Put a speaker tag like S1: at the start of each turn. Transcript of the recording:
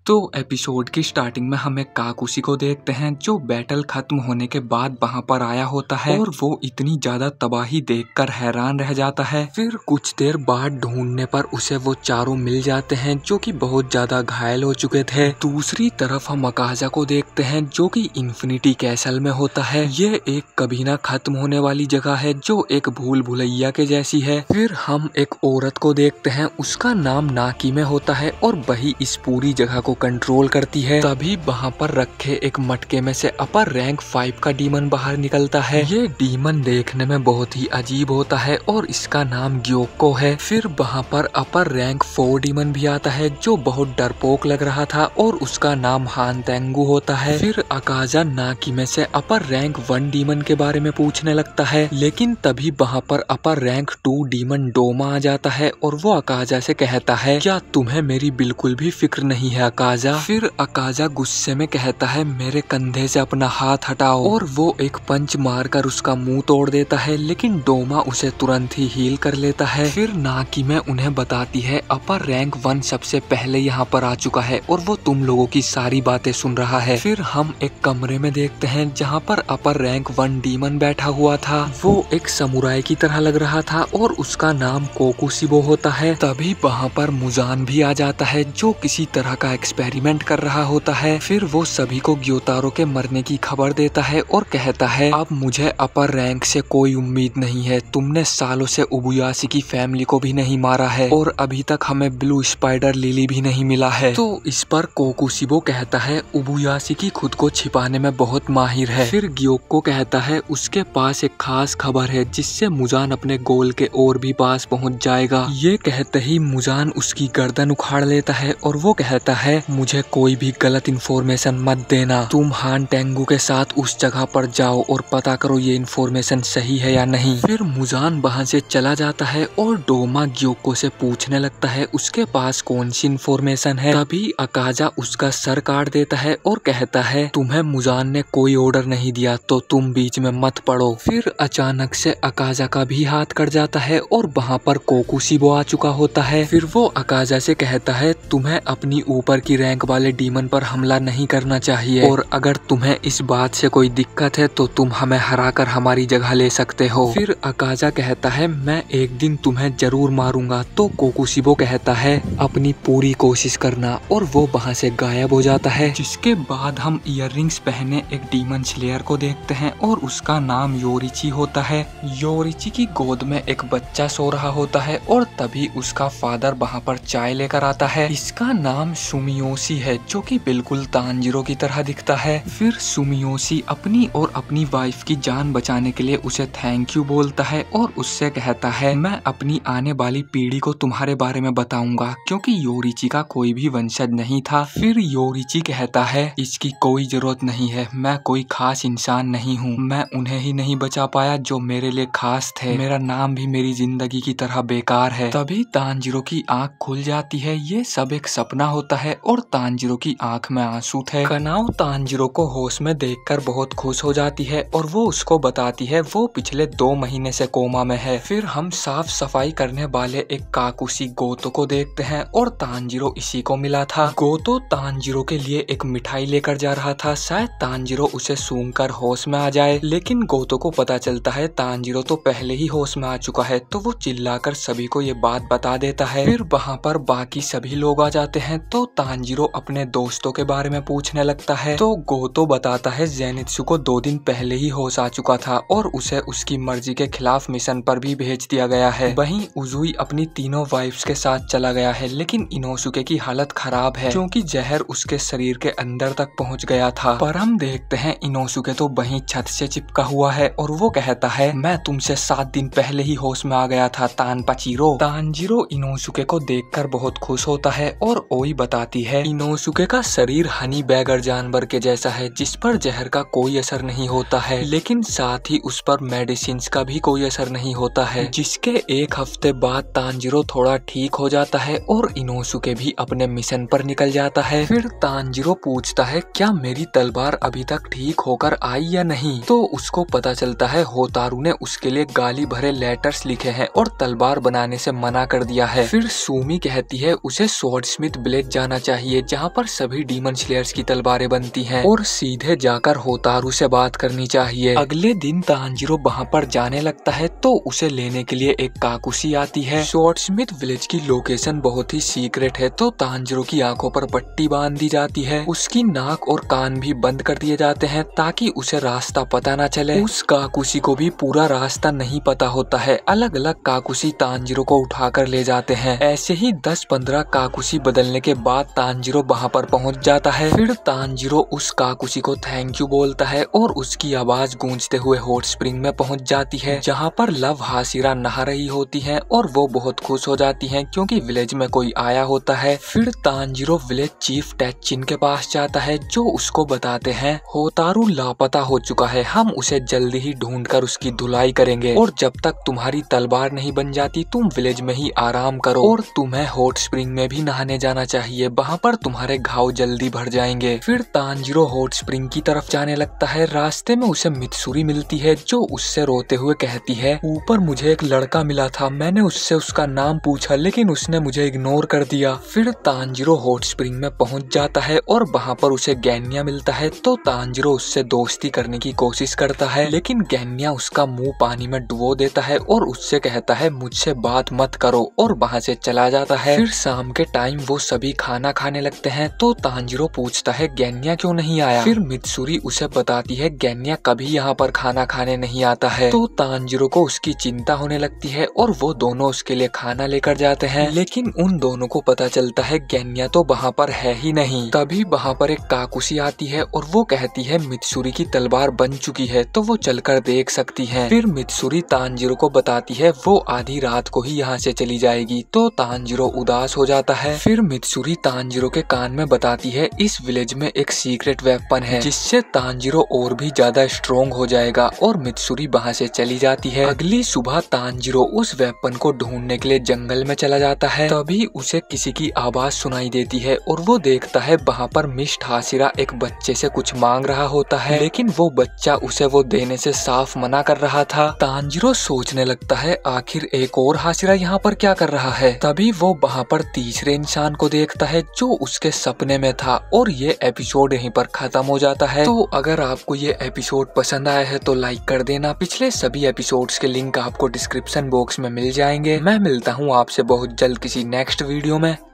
S1: तो एपिसोड की स्टार्टिंग में हमें काकुशी को देखते हैं जो बैटल खत्म होने के बाद वहां पर आया होता है और वो इतनी ज्यादा तबाही देखकर हैरान रह जाता है। फिर कुछ देर बाद ढूंढने पर उसे वो चारों मिल जाते हैं जो कि बहुत ज्यादा घायल हो चुके थे। दूसरी तरफ हम अकाजा को देखते हैं जो कि इन्फिनिटी कैसल में होता है। ये एक कभी ना खत्म होने वाली जगह है जो एक भूल भुलैया के जैसी है। फिर हम एक औरत को देखते हैं, उसका नाम नाकी में होता है और वही इस पूरी जगह को कंट्रोल करती है। तभी वहाँ पर रखे एक मटके में से अपर रैंक 5 का डीमन बाहर निकलता है। ये डीमन देखने में बहुत ही अजीब होता है और इसका नाम ग्योको है। फिर वहाँ पर अपर रैंक 4 डीमन भी आता है जो बहुत डरपोक लग रहा था और उसका नाम हान तेंगु होता है। फिर अकाजा नाकी में से अपर रैंक 1 डीमन के बारे में पूछने लगता है, लेकिन तभी वहाँ पर अपर रैंक 2 डीमन डोमा आ जाता है और वो अकाजा से कहता है, क्या तुम्हें मेरी बिल्कुल भी फिक्र नहीं है अकाजा? फिर अकाजा गुस्से में कहता है, मेरे कंधे से अपना हाथ हटाओ, और वो एक पंच मारकर उसका मुंह तोड़ देता है, लेकिन डोमा उसे तुरंत ही हील कर लेता है। फिर नाकी में उन्हें बताती है अपर रैंक 1 सबसे पहले यहाँ पर आ चुका है और वो तुम लोगों की सारी बातें सुन रहा है। फिर हम एक कमरे में देखते हैं जहाँ पर अपर रैंक 1 डीमन बैठा हुआ था। वो एक समुराई की तरह लग रहा था और उसका नाम कोकुशिबो होता है। तभी वहाँ पर मुजान भी आ जाता है जो किसी तरह का एक्सपेरिमेंट कर रहा होता है। फिर वो सभी को ग्योतारो के मरने की खबर देता है और कहता है, अब मुझे अपर रैंक से कोई उम्मीद नहीं है। तुमने सालों से उबुयाशी की फैमिली को भी नहीं मारा है और अभी तक हमें ब्लू स्पाइडर लिली भी नहीं मिला है। तो इस पर कोकुशिबो कहता है, उबुयाशी की खुद को छिपाने में बहुत माहिर है। फिर ग्योको कहता है, उसके पास एक खास खबर है जिससे मुजान अपने गोल के और भी पास पहुंच जाएगा। ये कहते ही मुजान उसकी गर्दन उखाड़ लेता है और वो कहता है, मुझे कोई भी गलत इन्फॉर्मेशन मत देना। तुम हान तेंगु के साथ उस जगह पर जाओ और पता करो ये इन्फॉर्मेशन सही है या नहीं। फिर मुजान वहाँ से चला जाता है और डोमा ग्योको से पूछने लगता है उसके पास कौन सी इन्फॉर्मेशन है। तभी अकाजा उसका सर काट देता है और कहता है, तुम्हें मुजान ने कोई ऑर्डर नहीं दिया तो तुम बीच में मत पड़ो। फिर अचानक से अकाजा का भी हाथ कट जाता है और वहाँ पर कोकुशिबो आ चुका होता है। फिर वो अकाजा से कहता है, तुम्हें अपनी ऊपर की रैंक वाले डीमन पर हमला नहीं करना चाहिए और अगर तुम्हें इस बात से कोई दिक्कत है तो तुम हमें हराकर हमारी जगह ले सकते हो। फिर अकाजा कहता है, मैं एक दिन तुम्हें जरूर मारूंगा। तो कोकुशिबो कहता है, अपनी पूरी कोशिश करना, और वो वहाँ से गायब हो जाता है। जिसके बाद हम इयररिंग्स पहने एक डीमन स्लेयर को देखते हैं और उसका नाम योरिची होता है। योरिची की गोद में एक बच्चा सो रहा होता है और तभी उसका फादर वहाँ पर चाय लेकर आता है। इसका नाम सुमियोशी है जो कि बिल्कुल तांजिरो की तरह दिखता है। फिर सुमियोशी अपनी और अपनी वाइफ की जान बचाने के लिए उसे थैंक यू बोलता है और उससे कहता है, मैं अपनी आने वाली पीढ़ी को तुम्हारे बारे में बताऊंगा क्योंकि योरिची का कोई भी वंशज नहीं था। फिर योरिची कहता है, इसकी कोई जरूरत नहीं है, मैं कोई खास इंसान नहीं हूँ, मैं उन्हें ही नहीं बचा पाया जो मेरे लिए खास थे, मेरा नाम भी मेरी जिंदगी की तरह बेकार है। तभी तांजिरो की आँख खुल जाती है। ये सब एक सपना होता है और तांजिरो की आंख में आंसू थे। कनाओ तांजिरो को होश में देखकर बहुत खुश हो जाती है और वो उसको बताती है वो पिछले 2 महीने से कोमा में है। फिर हम साफ सफाई करने वाले एक काकुशी गोतो को देखते हैं और तांजिरो इसी को मिला था। गोतो तांजिरो के लिए एक मिठाई लेकर जा रहा था, शायद तांजिरो उसे सूंघकर होश में आ जाए, लेकिन गोतो को पता चलता है तांजिरो तो पहले ही होश में आ चुका है, तो वो चिल्लाकर सभी को ये बात बता देता है। फिर वहाँ पर बाकी सभी लोग आ जाते हैं तो तांजिरो अपने दोस्तों के बारे में पूछने लगता है। तो गोतो बताता है जेनित्सु को 2 दिन पहले ही होश आ चुका था और उसे उसकी मर्जी के खिलाफ मिशन पर भी भेज दिया गया है। वहीं उजुई अपनी तीनों वाइफ्स के साथ चला गया है, लेकिन इनोसुके की हालत खराब है क्योंकि जहर उसके शरीर के अंदर तक पहुंच गया था। पर हम देखते हैं इनोसुके तो वहीं छत से चिपका हुआ है और वो कहता है, मैं तुमसे 7 दिन पहले ही होश में आ गया था तानपाचिरो। तांजिरो इनोसुके को देखकर बहुत खुश होता है और ओई बताती है, इनोसुके का शरीर हनी बैगर जानवर के जैसा है जिस पर जहर का कोई असर नहीं होता है, लेकिन साथ ही उस पर मेडिसिन का भी कोई असर नहीं होता है। जिसके 1 हफ्ते बाद तांजिरो थोड़ा ठीक हो जाता है और इनोसुके भी अपने मिशन पर निकल जाता है। फिर तांजिरो पूछता है, क्या मेरी तलवार अभी तक ठीक होकर आई या नहीं? तो उसको पता चलता है होतारू ने उसके लिए गाली भरे लेटर्स लिखे हैं और तलवार बनाने से मना कर दिया है। फिर सुमी कहती है उसे स्वॉर्ड स्मिथ ब्लेड जाना चाहिए जहाँ पर सभी डीमन स्लेयर्स की तलवारें बनती हैं और सीधे जाकर होतारू से बात करनी चाहिए। अगले दिन तांजीरो वहाँ पर जाने लगता है तो उसे लेने के लिए एक काकुशी आती है। स्वॉर्डस्मिथ विलेज की लोकेशन बहुत ही सीक्रेट है तो तांजीरो की आंखों पर पट्टी बांध दी जाती है। उसकी नाक और कान भी बंद कर दिए जाते हैं ताकि उसे रास्ता पता न चले। उस काकुशी को भी पूरा रास्ता नहीं पता होता है। अलग अलग काकुशी तांजीरो को उठाकर ले जाते हैं। ऐसे ही 10-15 काकुशी बदलने के बाद तांजीरो वहाँ पर पहुँच जाता है। फिर तांजीरो उस काकुशी को थैंक यू बोलता है और उसकी आवाज गूंजते हुए हॉट स्प्रिंग में पहुँच जाती है जहाँ पर लव हासिरा नहा रही होती है और वो बहुत खुश हो जाती है क्योंकि विलेज में कोई आया होता है। फिर तांजीरो विलेज चीफ टैचिन के पास जाता है जो उसको बताते हैं होतारू लापता हो चुका है, हम उसे जल्दी ही ढूंढकर उसकी धुलाई करेंगे और जब तक तुम्हारी तलवार नहीं बन जाती तुम विलेज में ही आराम करो और तुम्हें हॉट स्प्रिंग में भी नहाने जाना चाहिए, वहाँ पर तुम्हारे घाव जल्दी भर जाएंगे। फिर तांजीरो हॉट स्प्रिंग की तरफ जाने लगता है। रास्ते में उसे मित्सुरी मिलती है जो उससे रोते हुए कहती है ऊपर मुझे एक लड़का मिला था, मैंने उससे उसका नाम पूछा लेकिन उसने मुझे इग्नोर कर दिया। फिर तांजीरो हॉट स्प्रिंग में पहुंच जाता है और वहाँ पर उसे गैन्या मिलता है तो तांजीरो उससे दोस्ती करने की कोशिश करता है लेकिन गैन्या उसका मुंह पानी में डुबो देता है और उससे कहता है मुझसे बात मत करो और वहाँ से चला जाता है। फिर शाम के टाइम वो सभी खाना खाने लगते हैं तो तांजीरो पूछता है गैन्या क्यों नहीं आया। फिर मित्सुरी उसे बताती है गैन्या कभी यहाँ पर खाना खाने नहीं आता है तो तांजीरो को उसकी चिंता होने लगती है और वो दोनों उसके लिए खाना लेकर जाते हैं लेकिन उन दोनों को पता चलता है गैन्या तो वहाँ पर है ही नहीं। तभी वहाँ पर एक काकुशी आती है और वो कहती है मित्सुरी की तलवार बन चुकी है तो वो चलकर देख सकती है। फिर मित्सुरी तांजीरो को बताती है वो आधी रात को ही यहाँ से चली जाएगी तो तांजीरो उदास हो जाता है। फिर मित्सुरी तांजीरो के कान में बताती है इस विलेज में एक सीक्रेट वेपन है जिससे तांजीरो और भी ज्यादा स्ट्रॉन्ग हो जाएगा और मित्सुरी वहाँ से चली जाती है। अगली सुबह तांजीरो उस वेपन को ढूंढने के लिए जंगल में चला जाता है। तभी उसे किसी की आवाज सुनाई देती है और वो देखता है वहाँ पर मिस्ट हासिरा एक बच्चे से कुछ मांग रहा होता है लेकिन वो बच्चा उसे वो देने से साफ मना कर रहा था। तांजीरो सोचने लगता है आखिर एक और हासिरा यहाँ पर क्या कर रहा है। तभी वो वहाँ पर तीसरे इंसान को देखता है जो उसके सपने में था और ये एपिसोड यहीं पर खत्म हो जाता है। तो अगर आपको ये एपिसोड पसंद आया है तो लाइक कर देना। पिछले सभी एपिसोड्स के लिंक आपको डिस्क्रिप्शन बॉक्स में मिल जाएंगे। मैं मिलता हूँ आपसे बहुत जल्द किसी नेक्स्ट वीडियो में।